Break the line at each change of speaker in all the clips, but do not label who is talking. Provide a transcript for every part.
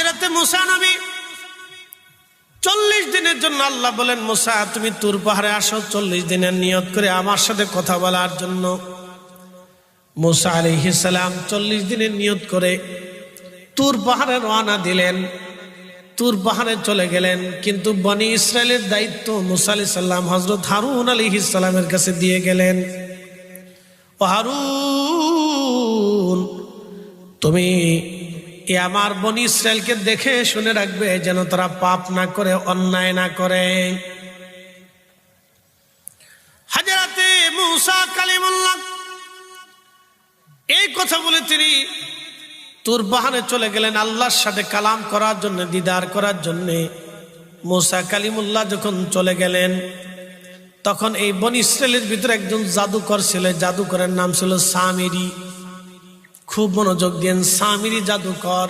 হযরতে মুসা নবী 40 দিনের জন্য আল্লাহ বলেন, মুসা তুমি তুর পাহাড়ে আসো 40 দিনের নিয়ত করে আমার সাথে কথা বলার জন্য। মুসা আলাইহিস সালাম 40 দিনের নিয়ত করে তুর পাহাড়ে রওনা দিলেন। তুর পাহাড়ে চলে গেলেন, কিন্তু বনি ইসরায়েলের দায়িত্ব মুসা আলাইহিস সালাম হযরত হারুন আলাইহিস সালামের কাছে দিয়ে গেলেন। ও হারুন, তুমি আমার বনি ইসরায়েলকে দেখে শুনে রাখবে যেন তারা পাপ না করে, অন্যায় না করে। হযরতে মুসা কালিমুল্লাহ এই কথা বলে তিনি তুর পাহাড়ে চলে গেলেন আল্লাহর সাথে কালাম করার জন্য, দিদার করার জন্য। মুসা কালিমুল্লাহ যখন চলে গেলেন, তখন এই বনি ইসরায়েলের ভিতরে একজন জাদুকর ছিল। জাদুকরের নাম ছিল সামিরি। খুব মনোযোগ দেন, সামিরি জাদুকর।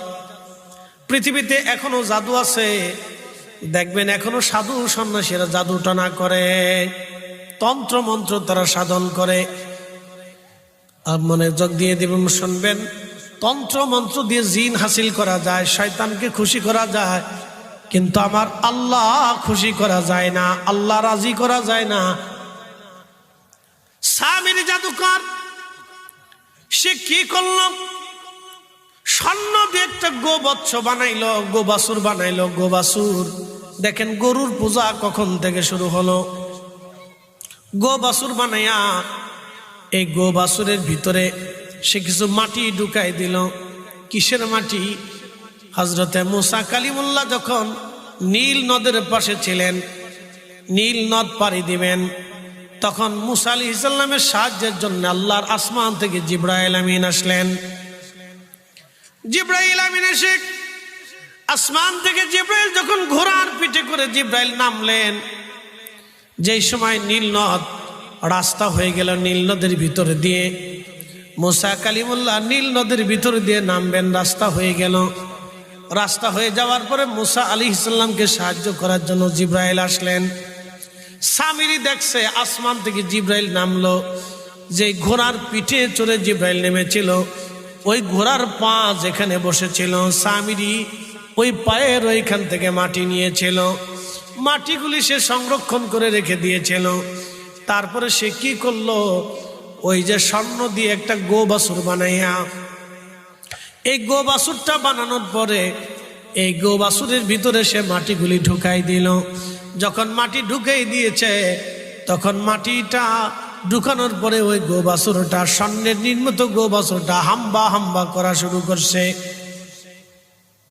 পৃথিবীতে এখনো জাদু আছে, দেখবেন এখনো সাধু সন্ন্যাসীরা জাদু টানা করে, তন্ত্র মন্ত্র তারা সাধন করে। আর মনোযোগ দিয়ে দেবেন, শুনবেন, তন্ত্র মন্ত্র দিয়ে জিন হাসিল করা যায়, শয়তানকে খুশি করা যায়, কিন্তু আমার আল্লাহ খুশি করা যায় না, আল্লাহ রাজি করা যায় না। সামিরি জাদুকর সে কি করলো? স্বর্ণ দিয়ে একটা গোবৎস বানাইলো, গোবাসুর বানাইলো। গোবাসুর, দেখেন গরুর পূজা কখন থেকে শুরু হলো। গোবাসুর বানাইয়া এই গোবাসুরের ভিতরে সে কিছু মাটি ঢুকাই দিল। কিসের মাটি? হযরতে মুসা কালিমুল্লাহ যখন নীল নদের পাশে ছিলেন, নীল নদ পাড়ি দিবেন, তখন মুসা আলাইহিস সালামের সাহায্যের জন্য আল্লাহর আসমান থেকে জিবরাইল আমিন আসলেন। জিবরাইল আমিন এসে আসমান থেকে জিবরাইল যখন ঘোড়ার পিঠে করে জিবরাইল নামলেন, যেই সময় নীল নদ রাস্তা হয়ে গেল নীল নদের ভিতরে দিয়ে, মুসা কালিমুল্লাহ নীল নদের ভিতরে দিয়ে নামবেন, রাস্তা হয়ে গেল। রাস্তা হয়ে যাওয়ার পরে মুসা আলাইহিস সালামকে সাহায্য করার জন্য জিবরাইল আসলেন। সামিরি দেখছে আসমান থেকে জিবরাইল নামলো, যে ঘোড়ার পিঠে চড়ে জিবরাইল নেমেছিল, ওই ঘোড়ার পা যেখানে বসেছিল সামিরি ওই পায়ের ওইখান থেকে মাটি নিয়েছিল। মাটিগুলি সে সংরক্ষণ করে রেখে দিয়েছিল। তারপরে সে কি করলো? ওই যে স্বর্ণ দিয়ে একটা গোবাসুর বানাইয়া, এই গোবাসুরটা বানানোর পরে এই গোবাসুরের ভিতরে সে মাটিগুলি ঢুকাই দিল। যখন মাটি ঢুকাই দিয়েছে, তখন মাটিটা ঢুকানোর পরে ওই গোবাসুরটা, স্বর্ণের নির্মিত গোবাসুরটা হাম্বা হাম্বা করা শুরু করছে।